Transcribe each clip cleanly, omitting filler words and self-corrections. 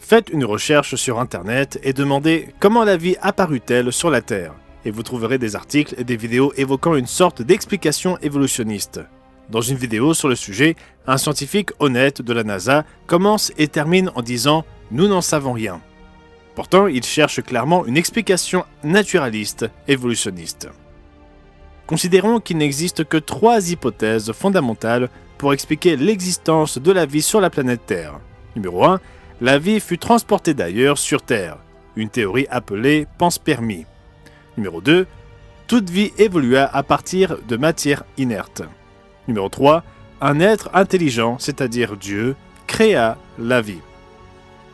Faites une recherche sur Internet et demandez comment la vie apparut-elle sur la Terre, et vous trouverez des articles et des vidéos évoquant une sorte d'explication évolutionniste. Dans une vidéo sur le sujet, un scientifique honnête de la NASA commence et termine en disant « Nous n'en savons rien ». Pourtant, il cherche clairement une explication naturaliste, évolutionniste. Considérons qu'il n'existe que 3 hypothèses fondamentales pour expliquer l'existence de la vie sur la planète Terre. Numéro 1. La vie fut transportée d'ailleurs sur Terre, une théorie appelée panspermie. Numéro 2. Toute vie évolua à partir de matière inerte. Numéro 3. Un être intelligent, c'est-à-dire Dieu, créa la vie.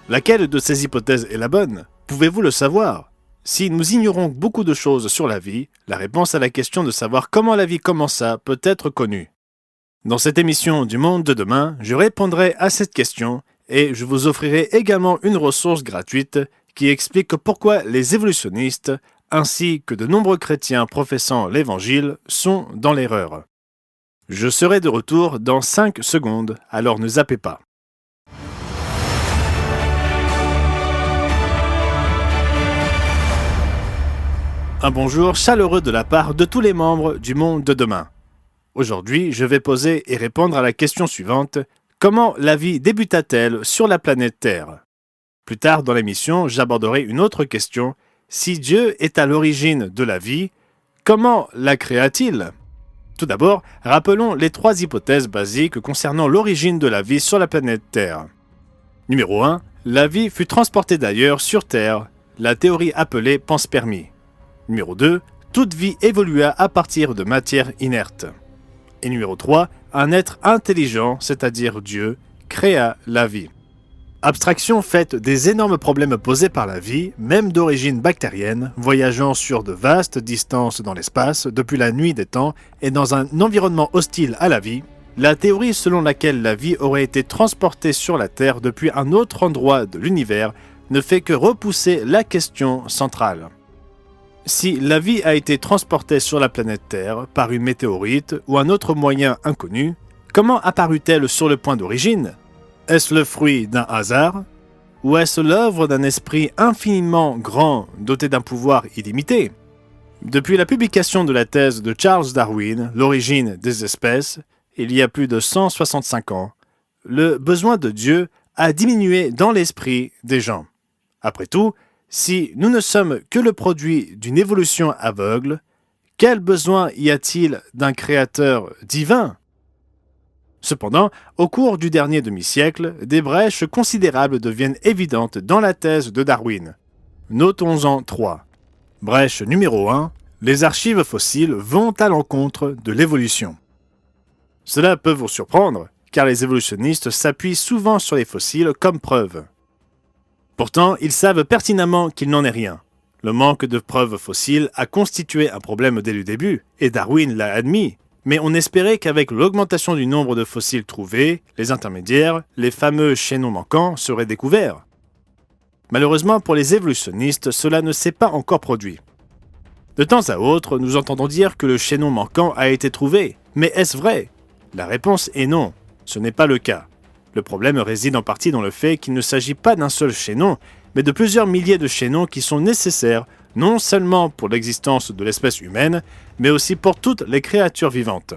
Laquelle de ces hypothèses est la bonne? Pouvez-vous le savoir? Si nous ignorons beaucoup de choses sur la vie, la réponse à la question de savoir comment la vie commença peut être connue. Dans cette émission du Monde de demain, je répondrai à cette question et je vous offrirai également une ressource gratuite qui explique pourquoi les évolutionnistes, ainsi que de nombreux chrétiens professant l'Évangile, sont dans l'erreur. Je serai de retour dans 5 secondes, alors ne zappez pas. Un bonjour chaleureux de la part de tous les membres du Monde de demain. Aujourd'hui, je vais poser et répondre à la question suivante. Comment la vie débuta-t-elle sur la planète Terre? Plus tard dans l'émission, j'aborderai une autre question. Si Dieu est à l'origine de la vie, comment la créa-t-il? Tout d'abord, rappelons les 3 hypothèses basiques concernant l'origine de la vie sur la planète Terre. Numéro 1. La vie fut transportée d'ailleurs sur Terre, la théorie appelée panspermie. Numéro 2. Toute vie évolua à partir de matière inerte. Et numéro 3. Un être intelligent, c'est-à-dire Dieu, créa la vie. Abstraction faite des énormes problèmes posés par la vie, même d'origine bactérienne, voyageant sur de vastes distances dans l'espace depuis la nuit des temps et dans un environnement hostile à la vie, la théorie selon laquelle la vie aurait été transportée sur la Terre depuis un autre endroit de l'univers ne fait que repousser la question centrale. Si la vie a été transportée sur la planète Terre par une météorite ou un autre moyen inconnu, comment apparut-elle sur le point d'origine? Est-ce le fruit d'un hasard? Ou est-ce l'œuvre d'un esprit infiniment grand doté d'un pouvoir illimité? Depuis la publication de la thèse de Charles Darwin, L'origine des espèces, il y a plus de 165 ans, le besoin de Dieu a diminué dans l'esprit des gens. Après tout, si nous ne sommes que le produit d'une évolution aveugle, quel besoin y a-t-il d'un créateur divin? Cependant, au cours du dernier demi-siècle, des brèches considérables deviennent évidentes dans la thèse de Darwin. Notons-en 3. Brèche numéro 1. Les archives fossiles vont à l'encontre de l'évolution. Cela peut vous surprendre, car les évolutionnistes s'appuient souvent sur les fossiles comme preuve. Pourtant, ils savent pertinemment qu'il n'en est rien. Le manque de preuves fossiles a constitué un problème dès le début, et Darwin l'a admis. Mais on espérait qu'avec l'augmentation du nombre de fossiles trouvés, les intermédiaires, les fameux chaînons manquants, seraient découverts. Malheureusement pour les évolutionnistes, cela ne s'est pas encore produit. De temps à autre, nous entendons dire que le chaînon manquant a été trouvé. Mais est-ce vrai? La réponse est non, ce n'est pas le cas. Le problème réside en partie dans le fait qu'il ne s'agit pas d'un seul chaînon, mais de plusieurs milliers de chaînons qui sont nécessaires non seulement pour l'existence de l'espèce humaine, mais aussi pour toutes les créatures vivantes.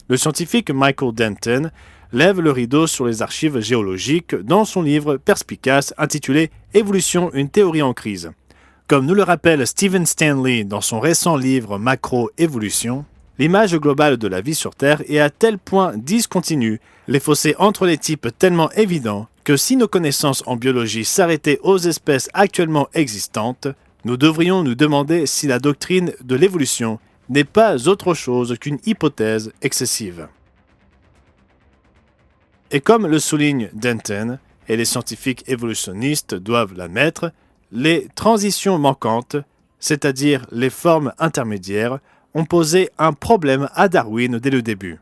Le scientifique Michael Denton lève le rideau sur les archives géologiques dans son livre perspicace intitulé « Évolution, une théorie en crise ». Comme nous le rappelle Stephen Stanley dans son récent livre Macroévolution, l'image globale de la vie sur Terre est à tel point discontinue, les fossés entre les types tellement évidents, que si nos connaissances en biologie s'arrêtaient aux espèces actuellement existantes, nous devrions nous demander si la doctrine de l'évolution n'est pas autre chose qu'une hypothèse excessive. Et comme le souligne Denton, et les scientifiques évolutionnistes doivent l'admettre, les transitions manquantes, c'est-à-dire les formes intermédiaires, ont posé un problème à Darwin dès le début.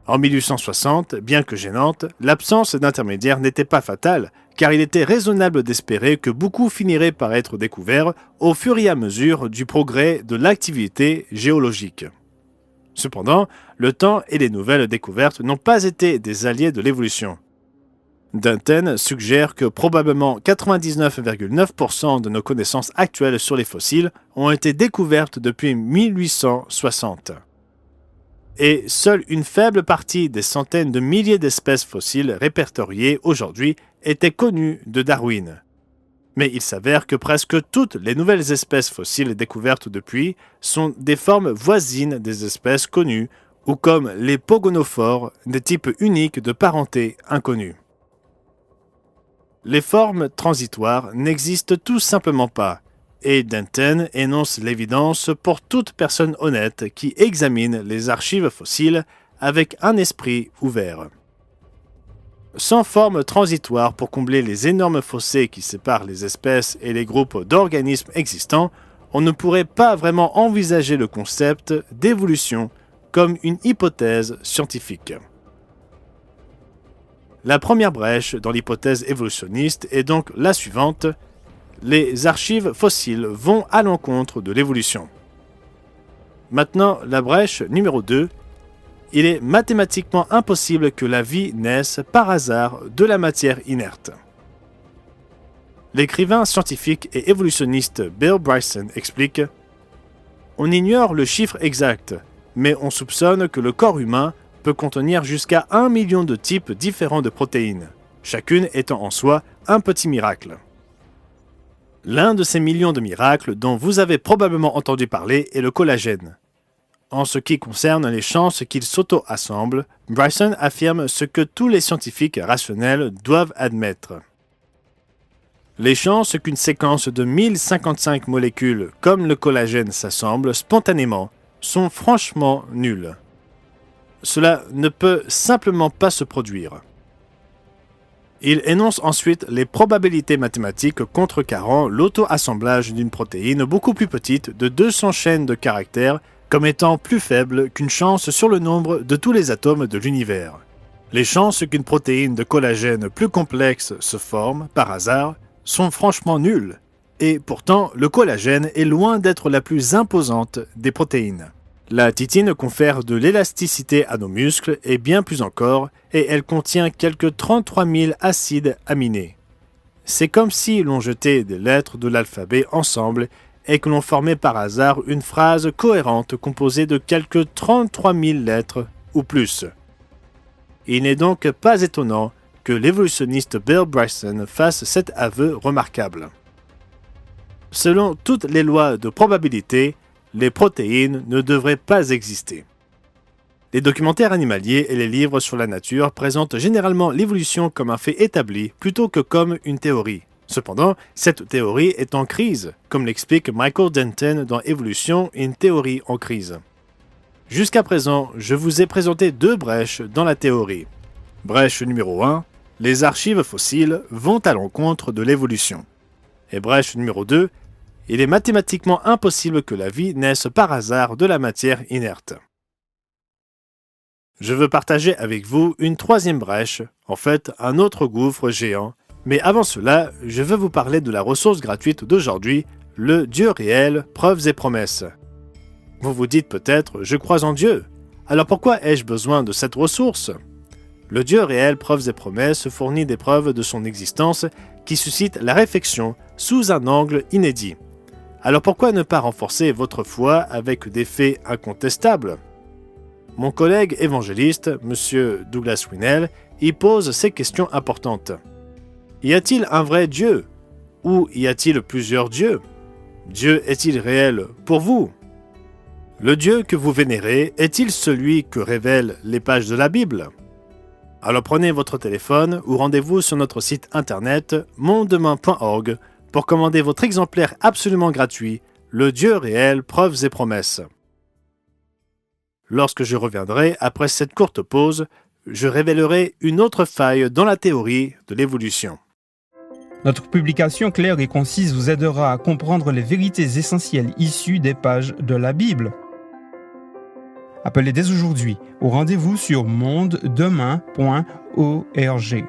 En 1860, bien que gênante, l'absence d'intermédiaires n'était pas fatale, car il était raisonnable d'espérer que beaucoup finiraient par être découverts au fur et à mesure du progrès de l'activité géologique. Cependant, le temps et les nouvelles découvertes n'ont pas été des alliés de l'évolution. Dunton suggère que probablement 99,9% de nos connaissances actuelles sur les fossiles ont été découvertes depuis 1860. Et seule une faible partie des centaines de milliers d'espèces fossiles répertoriées aujourd'hui était connue de Darwin. Mais il s'avère que presque toutes les nouvelles espèces fossiles découvertes depuis sont des formes voisines des espèces connues, ou comme les pogonophores, des types uniques de parenté inconnus. Les formes transitoires n'existent tout simplement pas, et Dunton énonce l'évidence pour toute personne honnête qui examine les archives fossiles avec un esprit ouvert. Sans forme transitoire pour combler les énormes fossés qui séparent les espèces et les groupes d'organismes existants, on ne pourrait pas vraiment envisager le concept d'évolution comme une hypothèse scientifique. La première brèche dans l'hypothèse évolutionniste est donc la suivante: les archives fossiles vont à l'encontre de l'évolution. Maintenant, la brèche numéro 2. Il est mathématiquement impossible que la vie naisse par hasard de la matière inerte. L'écrivain scientifique et évolutionniste Bill Bryson explique: on ignore le chiffre exact, mais on soupçonne que le corps humain peut contenir jusqu'à 1 million de types différents de protéines, chacune étant en soi un petit miracle. L'un de ces millions de miracles dont vous avez probablement entendu parler est le collagène. En ce qui concerne les chances qu'il s'auto-assemble, Bryson affirme ce que tous les scientifiques rationnels doivent admettre. Les chances qu'une séquence de 1055 molécules comme le collagène s'assemble spontanément sont franchement nulles. Cela ne peut simplement pas se produire. Il énonce ensuite les probabilités mathématiques contrecarrant l'auto-assemblage d'une protéine beaucoup plus petite de 200 chaînes de caractères comme étant plus faible qu'une chance sur le nombre de tous les atomes de l'univers. Les chances qu'une protéine de collagène plus complexe se forme, par hasard, sont franchement nulles, et pourtant le collagène est loin d'être la plus imposante des protéines. La titine confère de l'élasticité à nos muscles et bien plus encore, et elle contient quelques 33 000 acides aminés. C'est comme si l'on jetait des lettres de l'alphabet ensemble et que l'on formait par hasard une phrase cohérente composée de quelques 33 000 lettres ou plus. Il n'est donc pas étonnant que l'évolutionniste Bill Bryson fasse cet aveu remarquable. Selon toutes les lois de probabilité, les protéines ne devraient pas exister. Les documentaires animaliers et les livres sur la nature présentent généralement l'évolution comme un fait établi plutôt que comme une théorie. Cependant, cette théorie est en crise, comme l'explique Michael Denton dans Évolution, une théorie en crise. Jusqu'à présent, je vous ai présenté 2 brèches dans la théorie. Brèche numéro 1, les archives fossiles vont à l'encontre de l'évolution. Et brèche numéro 2, il est mathématiquement impossible que la vie naisse par hasard de la matière inerte. Je veux partager avec vous une 3e brèche, en fait un autre gouffre géant. Mais avant cela, je veux vous parler de la ressource gratuite d'aujourd'hui, le Dieu réel, preuves et promesses. Vous vous dites peut-être, je crois en Dieu. Alors pourquoi ai-je besoin de cette ressource? Le Dieu réel, preuves et promesses fournit des preuves de son existence qui suscitent la réflexion sous un angle inédit. Alors pourquoi ne pas renforcer votre foi avec des faits incontestables? Mon collègue évangéliste, M. Douglas Winnell, y pose ces questions importantes. Y a-t-il un vrai Dieu? Ou y a-t-il plusieurs dieux? Dieu est-il réel pour vous? Le Dieu que vous vénérez est-il celui que révèlent les pages de la Bible? Alors prenez votre téléphone ou rendez-vous sur notre site internet mondedemain.org pour commander votre exemplaire absolument gratuit, Le Dieu réel, preuves et promesses. Lorsque je reviendrai après cette courte pause, je révélerai une autre faille dans la théorie de l'évolution. Notre publication claire et concise vous aidera à comprendre les vérités essentielles issues des pages de la Bible. Appelez dès aujourd'hui au rendez-vous sur mondedemain.org.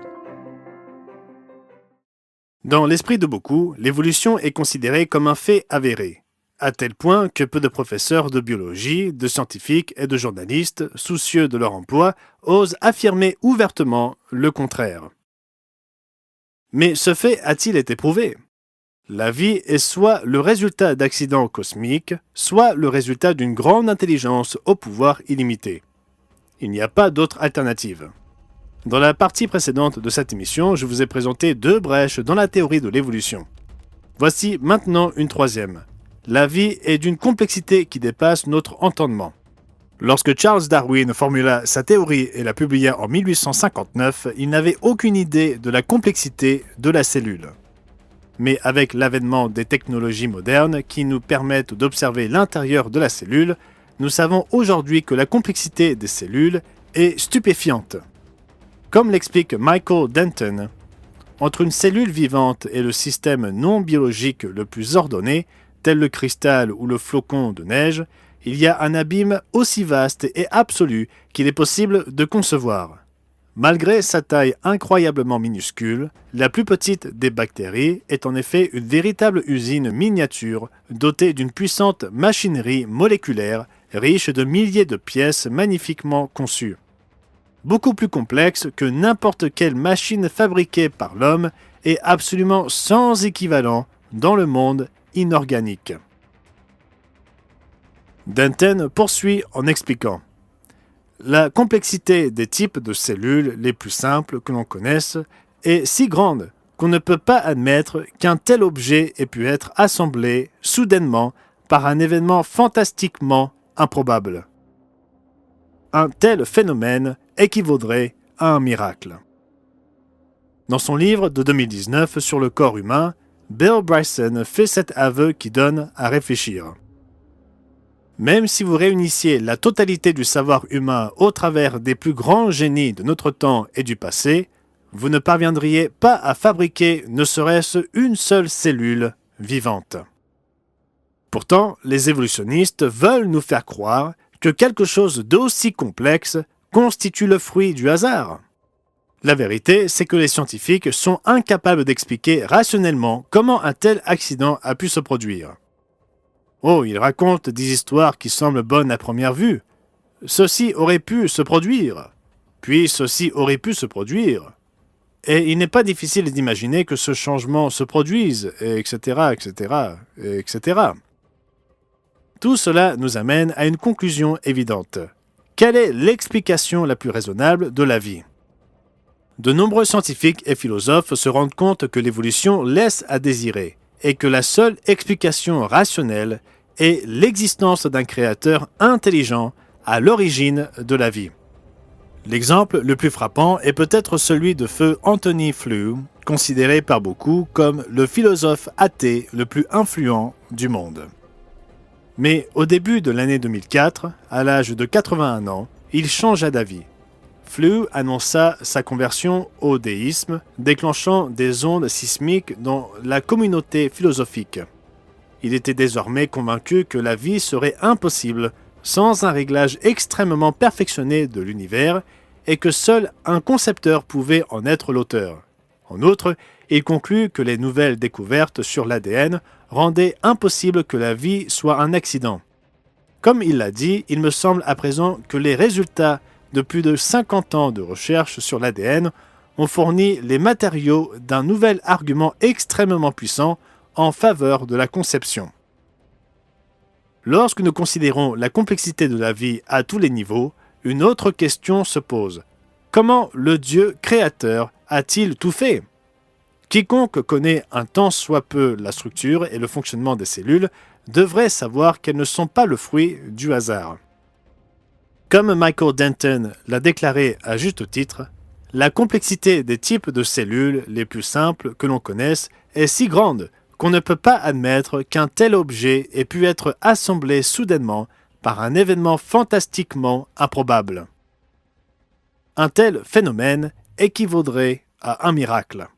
Dans l'esprit de beaucoup, l'évolution est considérée comme un fait avéré, à tel point que peu de professeurs de biologie, de scientifiques et de journalistes, soucieux de leur emploi, osent affirmer ouvertement le contraire. Mais ce fait a-t-il été prouvé? La vie est soit le résultat d'accidents cosmiques, soit le résultat d'une grande intelligence au pouvoir illimité. Il n'y a pas d'autre alternative. Dans la partie précédente de cette émission, je vous ai présenté 2 brèches dans la théorie de l'évolution. Voici maintenant une 3e. La vie est d'une complexité qui dépasse notre entendement. Lorsque Charles Darwin formula sa théorie et la publia en 1859, il n'avait aucune idée de la complexité de la cellule. Mais avec l'avènement des technologies modernes qui nous permettent d'observer l'intérieur de la cellule, nous savons aujourd'hui que la complexité des cellules est stupéfiante. Comme l'explique Michael Denton, entre une cellule vivante et le système non biologique le plus ordonné, tel le cristal ou le flocon de neige, il y a un abîme aussi vaste et absolu qu'il est possible de concevoir. Malgré sa taille incroyablement minuscule, la plus petite des bactéries est en effet une véritable usine miniature dotée d'une puissante machinerie moléculaire riche de milliers de pièces magnifiquement conçues. Beaucoup plus complexe que n'importe quelle machine fabriquée par l'homme et absolument sans équivalent dans le monde inorganique. Denton poursuit en expliquant: la complexité des types de cellules les plus simples que l'on connaisse est si grande qu'on ne peut pas admettre qu'un tel objet ait pu être assemblé soudainement par un événement fantastiquement improbable. Un tel phénomène équivaudrait à un miracle. Dans son livre de 2019 sur le corps humain, Bill Bryson fait cet aveu qui donne à réfléchir. Même si vous réunissiez la totalité du savoir humain au travers des plus grands génies de notre temps et du passé, vous ne parviendriez pas à fabriquer ne serait-ce une seule cellule vivante. Pourtant, les évolutionnistes veulent nous faire croire que quelque chose d'aussi complexe constitue le fruit du hasard. La vérité, c'est que les scientifiques sont incapables d'expliquer rationnellement comment un tel accident a pu se produire. Oh, ils racontent des histoires qui semblent bonnes à première vue. Ceci aurait pu se produire, puis ceci aurait pu se produire. Et il n'est pas difficile d'imaginer que ce changement se produise, etc., etc., etc. Tout cela nous amène à une conclusion évidente. Quelle est l'explication la plus raisonnable de la vie? De nombreux scientifiques et philosophes se rendent compte que l'évolution laisse à désirer et que la seule explication rationnelle est l'existence d'un créateur intelligent à l'origine de la vie. L'exemple le plus frappant est peut-être celui de feu Antony Flew, considéré par beaucoup comme le philosophe athée le plus influent du monde. Mais au début de l'année 2004, à l'âge de 81 ans, il changea d'avis. Flew annonça sa conversion au déisme, déclenchant des ondes sismiques dans la communauté philosophique. Il était désormais convaincu que la vie serait impossible sans un réglage extrêmement perfectionné de l'univers et que seul un concepteur pouvait en être l'auteur. En outre, il conclut que les nouvelles découvertes sur l'ADN rendaient impossible que la vie soit un accident. Comme il l'a dit, il me semble à présent que les résultats de plus de 50 ans de recherche sur l'ADN ont fourni les matériaux d'un nouvel argument extrêmement puissant en faveur de la conception. Lorsque nous considérons la complexité de la vie à tous les niveaux, une autre question se pose. Comment le Dieu créateur a-t-il tout fait? Quiconque connaît un tant soit peu la structure et le fonctionnement des cellules devrait savoir qu'elles ne sont pas le fruit du hasard. Comme Michael Denton l'a déclaré à juste titre, la complexité des types de cellules les plus simples que l'on connaisse est si grande qu'on ne peut pas admettre qu'un tel objet ait pu être assemblé soudainement par un événement fantastiquement improbable. Un tel phénomène équivaudrait à un miracle.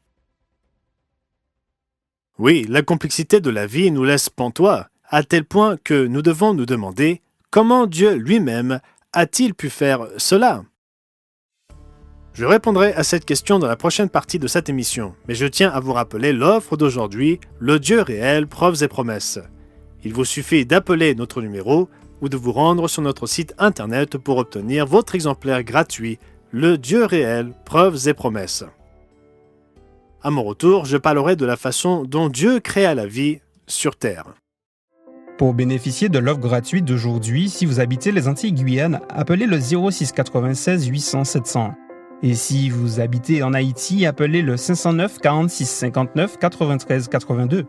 Oui, la complexité de la vie nous laisse pantois, à tel point que nous devons nous demander comment Dieu lui-même a-t-il pu faire cela? Je répondrai à cette question dans la prochaine partie de cette émission, mais je tiens à vous rappeler l'offre d'aujourd'hui, le Dieu réel, preuves et promesses. Il vous suffit d'appeler notre numéro ou de vous rendre sur notre site internet pour obtenir votre exemplaire gratuit, le Dieu réel, preuves et promesses. À mon retour, je parlerai de la façon dont Dieu créa la vie sur Terre. Pour bénéficier de l'offre gratuite d'aujourd'hui, si vous habitez les Antilles-Guyane, appelez le 06 96 800 701. Et si vous habitez en Haïti, appelez le 509 46 59 93 82.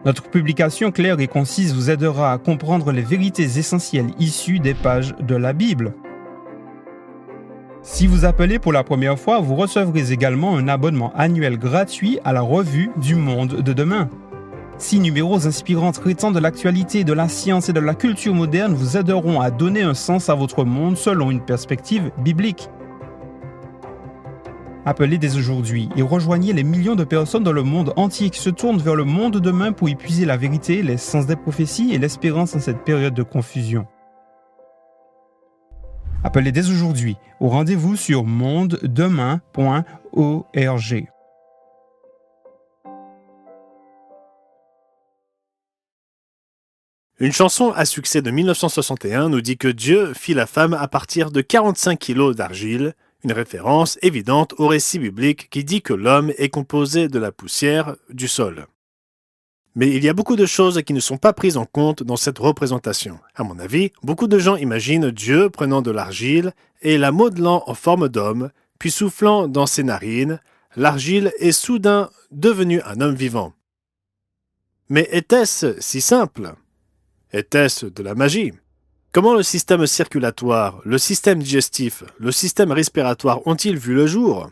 Notre publication claire et concise vous aidera à comprendre les vérités essentielles issues des pages de la Bible. Si vous appelez pour la première fois, vous recevrez également un abonnement annuel gratuit à la revue du Monde de demain. 6 numéros inspirants traitant de l'actualité, de la science et de la culture moderne vous aideront à donner un sens à votre monde selon une perspective biblique. Appelez dès aujourd'hui et rejoignez les millions de personnes dans le monde entier qui se tournent vers le monde de demain pour y puiser la vérité, les sens des prophéties et l'espérance en cette période de confusion. Appelez dès aujourd'hui au rendez-vous sur mondedemain.org. Une chanson à succès de 1961 nous dit que Dieu fit la femme à partir de 45 kilos d'argile, une référence évidente au récit biblique qui dit que l'homme est composé de la poussière du sol. Mais il y a beaucoup de choses qui ne sont pas prises en compte dans cette représentation. À mon avis, beaucoup de gens imaginent Dieu prenant de l'argile et la modelant en forme d'homme, puis soufflant dans ses narines, l'argile est soudain devenue un homme vivant. Mais était-ce si simple ? Était-ce de la magie ? Comment le système circulatoire, le système digestif, le système respiratoire ont-ils vu le jour ?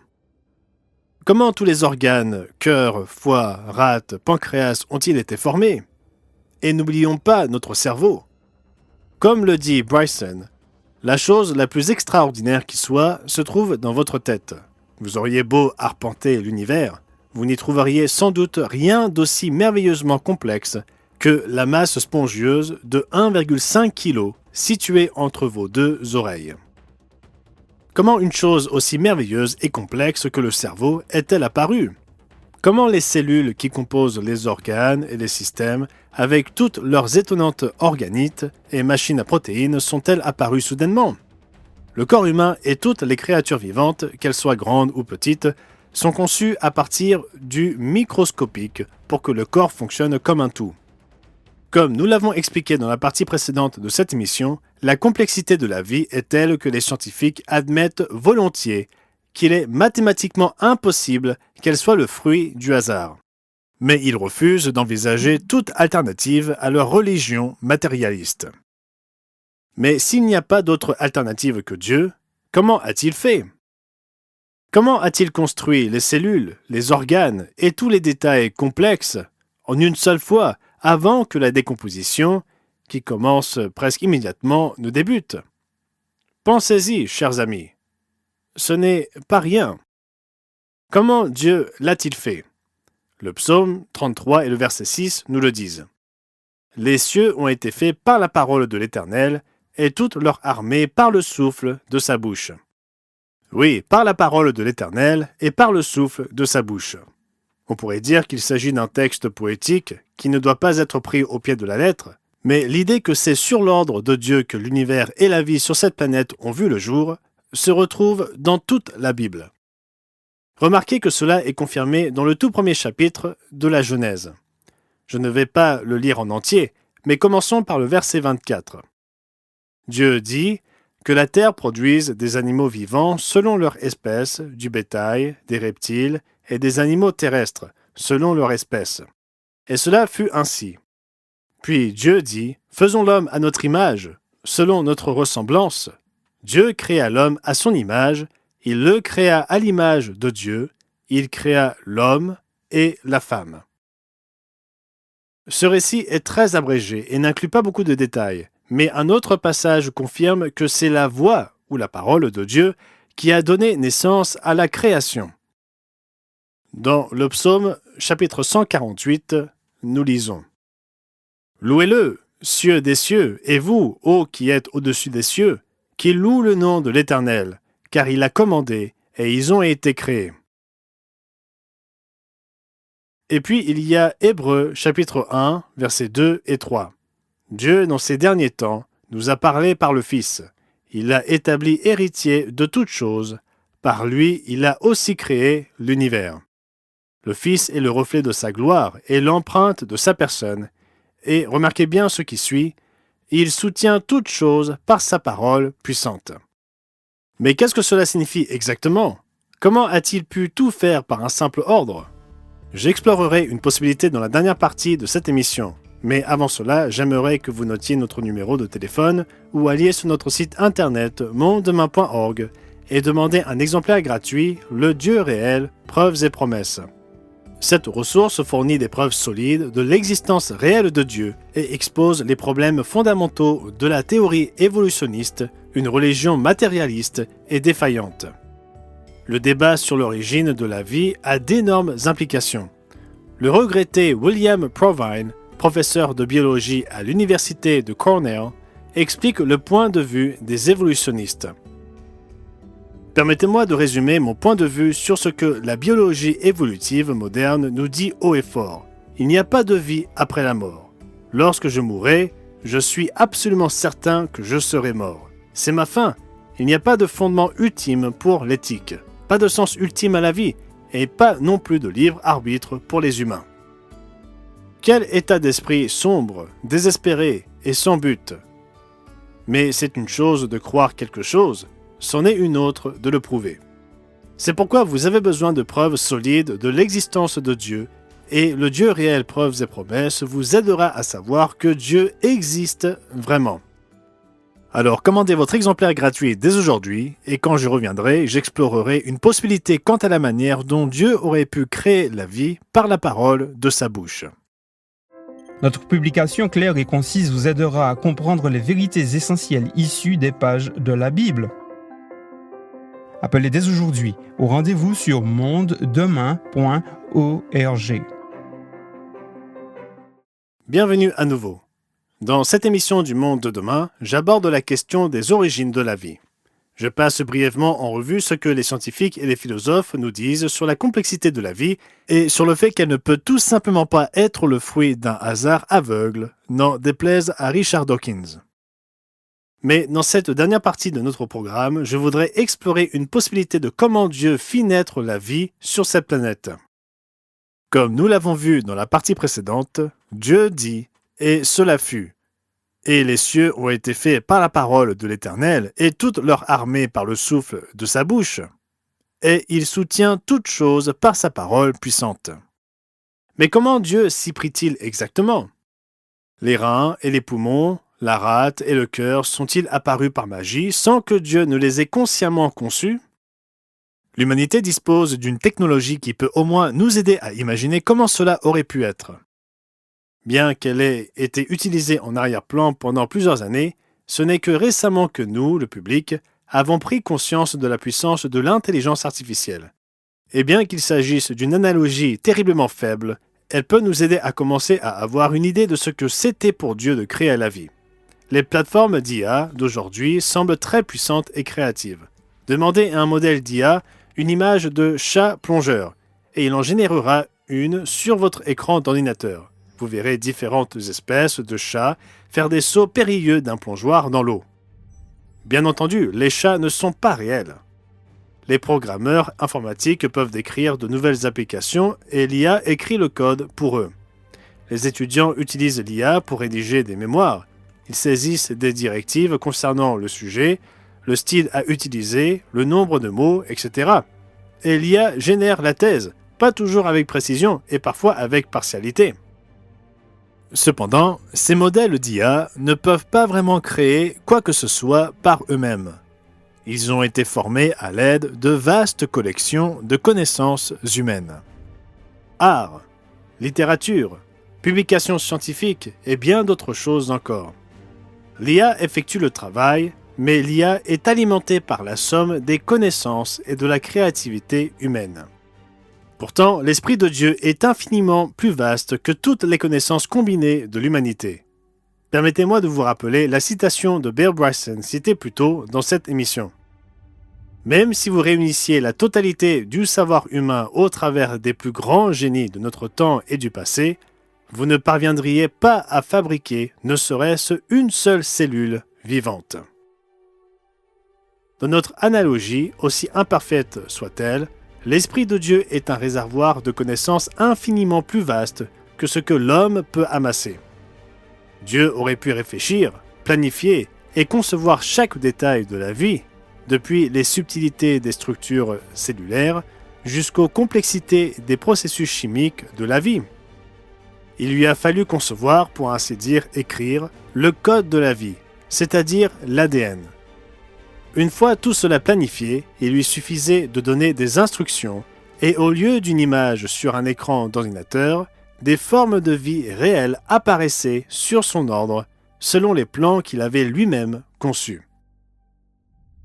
Comment tous les organes, cœur, foie, rate, pancréas ont-ils été formés ? Et n'oublions pas notre cerveau. Comme le dit Bryson, la chose la plus extraordinaire qui soit se trouve dans votre tête. Vous auriez beau arpenter l'univers, vous n'y trouveriez sans doute rien d'aussi merveilleusement complexe que la masse spongieuse de 1,5 kg située entre vos deux oreilles. Comment une chose aussi merveilleuse et complexe que le cerveau est-elle apparue ? Comment les cellules qui composent les organes et les systèmes, avec toutes leurs étonnantes organites et machines à protéines, sont-elles apparues soudainement ? Le corps humain et toutes les créatures vivantes, qu'elles soient grandes ou petites, sont conçues à partir du microscopique pour que le corps fonctionne comme un tout. Comme nous l'avons expliqué dans la partie précédente de cette émission, la complexité de la vie est telle que les scientifiques admettent volontiers qu'il est mathématiquement impossible qu'elle soit le fruit du hasard. Mais ils refusent d'envisager toute alternative à leur religion matérialiste. Mais s'il n'y a pas d'autre alternative que Dieu, comment a-t-il fait ? Comment a-t-il construit les cellules, les organes et tous les détails complexes en une seule fois avant que la décomposition, qui commence presque immédiatement, ne débute ? Pensez-y, chers amis. Ce n'est pas rien. Comment Dieu l'a-t-il fait ? Le psaume 33 et le verset 6 nous le disent. Les cieux ont été faits par la parole de l'Éternel, et toute leur armée par le souffle de sa bouche. Oui, par la parole de l'Éternel et par le souffle de sa bouche. On pourrait dire qu'il s'agit d'un texte poétique qui ne doit pas être pris au pied de la lettre, mais l'idée que c'est sur l'ordre de Dieu que l'univers et la vie sur cette planète ont vu le jour se retrouve dans toute la Bible. Remarquez que cela est confirmé dans le tout premier chapitre de la Genèse. Je ne vais pas le lire en entier, mais commençons par le verset 24. Dieu dit que la terre produise des animaux vivants selon leur espèce, du bétail, des reptiles et des animaux terrestres selon leur espèce. Et cela fut ainsi. Puis Dieu dit, faisons l'homme à notre image, selon notre ressemblance. Dieu créa l'homme à son image, il le créa à l'image de Dieu, il créa l'homme et la femme. Ce récit est très abrégé et n'inclut pas beaucoup de détails, mais un autre passage confirme que c'est la voix ou la parole de Dieu qui a donné naissance à la création. Dans le psaume chapitre 148, nous lisons « Louez-le, cieux des cieux, et vous, ô qui êtes au-dessus des cieux, qui louent le nom de l'Éternel, car il a commandé, et ils ont été créés. » Et puis il y a Hébreux chapitre 1, versets 2 et 3. Dieu, dans ces derniers temps, nous a parlé par le Fils. Il l'a établi héritier de toutes choses. Par lui, il a aussi créé l'univers. Le Fils est le reflet de sa gloire et l'empreinte de sa personne. Et remarquez bien ce qui suit, il soutient toutes choses par sa parole puissante. Mais qu'est-ce que cela signifie exactement? Comment a-t-il pu tout faire par un simple ordre? J'explorerai une possibilité dans la dernière partie de cette émission. Mais avant cela, j'aimerais que vous notiez notre numéro de téléphone ou alliez sur notre site internet mondedemain.org et demandez un exemplaire gratuit, Le Dieu réel, preuves et promesses. Cette ressource fournit des preuves solides de l'existence réelle de Dieu et expose les problèmes fondamentaux de la théorie évolutionniste, une religion matérialiste et défaillante. Le débat sur l'origine de la vie a d'énormes implications. Le regretté William Provine, professeur de biologie à l'université de Cornell, explique le point de vue des évolutionnistes. Permettez-moi de résumer mon point de vue sur ce que la biologie évolutive moderne nous dit haut et fort. Il n'y a pas de vie après la mort. Lorsque je mourrai, je suis absolument certain que je serai mort. C'est ma fin. Il n'y a pas de fondement ultime pour l'éthique, pas de sens ultime à la vie, et pas non plus de libre arbitre pour les humains. Quel état d'esprit sombre, désespéré et sans but. Mais c'est une chose de croire quelque chose, c'en est une autre de le prouver. C'est pourquoi vous avez besoin de preuves solides de l'existence de Dieu, et le Dieu réel, preuves et promesses vous aidera à savoir que Dieu existe vraiment. Alors commandez votre exemplaire gratuit dès aujourd'hui, et quand je reviendrai, j'explorerai une possibilité quant à la manière dont Dieu aurait pu créer la vie par la parole de sa bouche. Notre publication claire et concise vous aidera à comprendre les vérités essentielles issues des pages de la Bible. Appelez dès aujourd'hui au rendez-vous sur mondedemain.org. Bienvenue à nouveau. Dans cette émission du Monde de demain, j'aborde la question des origines de la vie. Je passe brièvement en revue ce que les scientifiques et les philosophes nous disent sur la complexité de la vie et sur le fait qu'elle ne peut tout simplement pas être le fruit d'un hasard aveugle, n'en déplaise à Richard Dawkins. Mais dans cette dernière partie de notre programme, je voudrais explorer une possibilité de comment Dieu fit naître la vie sur cette planète. Comme nous l'avons vu dans la partie précédente, Dieu dit « et cela fut ». Et les cieux ont été faits par la parole de l'Éternel, et toute leur armée par le souffle de sa bouche. Et il soutient toutes choses par sa parole puissante. Mais comment Dieu s'y prit-il exactement? Les reins et les poumons, la rate et le cœur sont-ils apparus par magie sans que Dieu ne les ait consciemment conçus? L'humanité dispose d'une technologie qui peut au moins nous aider à imaginer comment cela aurait pu être. Bien qu'elle ait été utilisée en arrière-plan pendant plusieurs années, ce n'est que récemment que nous, le public, avons pris conscience de la puissance de l'intelligence artificielle. Et bien qu'il s'agisse d'une analogie terriblement faible, elle peut nous aider à commencer à avoir une idée de ce que c'était pour Dieu de créer la vie. Les plateformes d'IA d'aujourd'hui semblent très puissantes et créatives. Demandez à un modèle d'IA une image de chat plongeur, et il en générera une sur votre écran d'ordinateur. Vous verrez différentes espèces de chats faire des sauts périlleux d'un plongeoir dans l'eau. Bien entendu, les chats ne sont pas réels. Les programmeurs informatiques peuvent décrire de nouvelles applications et l'IA écrit le code pour eux. Les étudiants utilisent l'IA pour rédiger des mémoires. Ils saisissent des directives concernant le sujet, le style à utiliser, le nombre de mots, etc. Et l'IA génère la thèse, pas toujours avec précision et parfois avec partialité. Cependant, ces modèles d'IA ne peuvent pas vraiment créer quoi que ce soit par eux-mêmes. Ils ont été formés à l'aide de vastes collections de connaissances humaines. Art, littérature, publications scientifiques et bien d'autres choses encore. L'IA effectue le travail, mais l'IA est alimentée par la somme des connaissances et de la créativité humaine. Pourtant, l'Esprit de Dieu est infiniment plus vaste que toutes les connaissances combinées de l'humanité. Permettez-moi de vous rappeler la citation de Bill Bryson citée plus tôt dans cette émission. Même si vous réunissiez la totalité du savoir humain au travers des plus grands génies de notre temps et du passé, vous ne parviendriez pas à fabriquer ne serait-ce une seule cellule vivante. Dans notre analogie, aussi imparfaite soit-elle, L'Esprit de Dieu est un réservoir de connaissances infiniment plus vaste que ce que l'homme peut amasser. Dieu aurait pu réfléchir, planifier et concevoir chaque détail de la vie, depuis les subtilités des structures cellulaires jusqu'aux complexités des processus chimiques de la vie. Il lui a fallu concevoir, pour ainsi dire écrire, le code de la vie, c'est-à-dire l'ADN. Une fois tout cela planifié, il lui suffisait de donner des instructions et au lieu d'une image sur un écran d'ordinateur, des formes de vie réelles apparaissaient sur son ordre selon les plans qu'il avait lui-même conçus.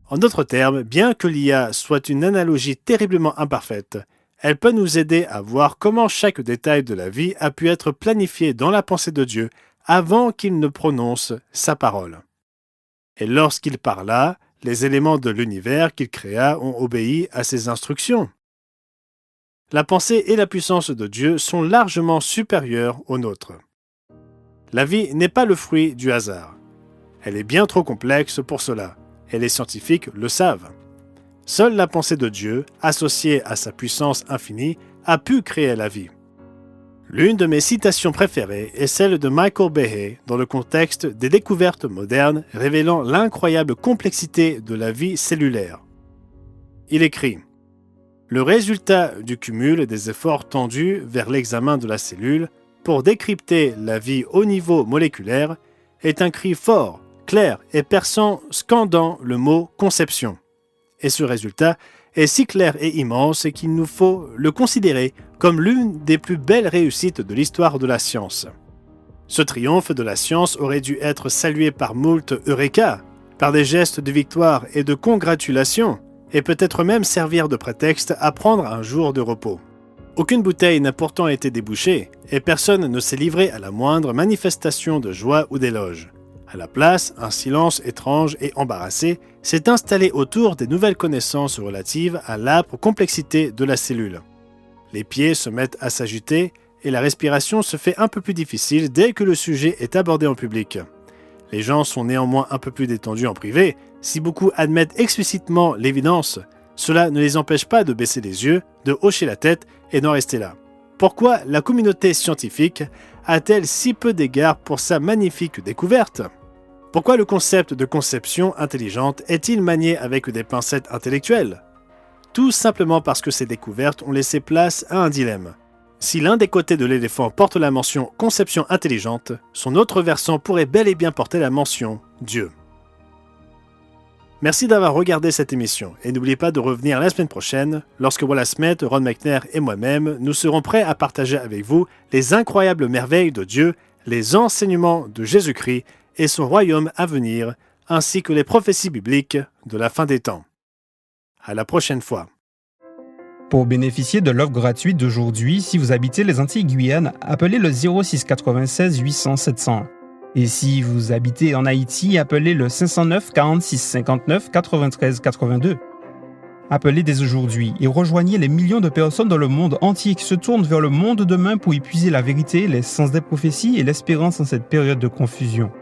En d'autres termes, bien que l'IA soit une analogie terriblement imparfaite, elle peut nous aider à voir comment chaque détail de la vie a pu être planifié dans la pensée de Dieu avant qu'il ne prononce sa parole. Et lorsqu'il parla, les éléments de l'univers qu'il créa ont obéi à ses instructions. La pensée et la puissance de Dieu sont largement supérieures aux nôtres. La vie n'est pas le fruit du hasard. Elle est bien trop complexe pour cela, et les scientifiques le savent. Seule la pensée de Dieu, associée à sa puissance infinie, a pu créer la vie. L'une de mes citations préférées est celle de Michael Behe dans le contexte des découvertes modernes révélant l'incroyable complexité de la vie cellulaire. Il écrit « Le résultat du cumul des efforts tendus vers l'examen de la cellule pour décrypter la vie au niveau moléculaire est un cri fort, clair et perçant scandant le mot « conception ». Et ce résultat est si clair et immense qu'il nous faut le considérer comme l'une des plus belles réussites de l'histoire de la science. Ce triomphe de la science aurait dû être salué par moult eureka, par des gestes de victoire et de congratulation, et peut-être même servir de prétexte à prendre un jour de repos. Aucune bouteille n'a pourtant été débouchée, et personne ne s'est livré à la moindre manifestation de joie ou d'éloge. À la place, un silence étrange et embarrassé s'est installé autour des nouvelles connaissances relatives à l'âpre complexité de la cellule. Les pieds se mettent à s'agiter et la respiration se fait un peu plus difficile dès que le sujet est abordé en public. Les gens sont néanmoins un peu plus détendus en privé. Si beaucoup admettent explicitement l'évidence, cela ne les empêche pas de baisser les yeux, de hocher la tête et d'en rester là. Pourquoi la communauté scientifique a-t-elle si peu d'égard pour sa magnifique découverte ? Pourquoi le concept de conception intelligente est-il manié avec des pincettes intellectuelles ? Tout simplement parce que ces découvertes ont laissé place à un dilemme. Si l'un des côtés de l'éléphant porte la mention « conception intelligente », son autre versant pourrait bel et bien porter la mention « Dieu ». Merci d'avoir regardé cette émission et n'oubliez pas de revenir la semaine prochaine lorsque Wallace Smith, Ron McNair et moi-même nous serons prêts à partager avec vous les incroyables merveilles de Dieu, les enseignements de Jésus-Christ et son royaume à venir, ainsi que les prophéties bibliques de la fin des temps. À la prochaine fois. Pour bénéficier de l'offre gratuite d'aujourd'hui, si vous habitez les Antilles-Guyane, appelez le 06 96 800 700. Et si vous habitez en Haïti, appelez le 509 46 59 93 82. Appelez dès aujourd'hui et rejoignez les millions de personnes dans le monde entier qui se tournent vers le monde de demain pour y puiser la vérité, les sens des prophéties et l'espérance en cette période de confusion.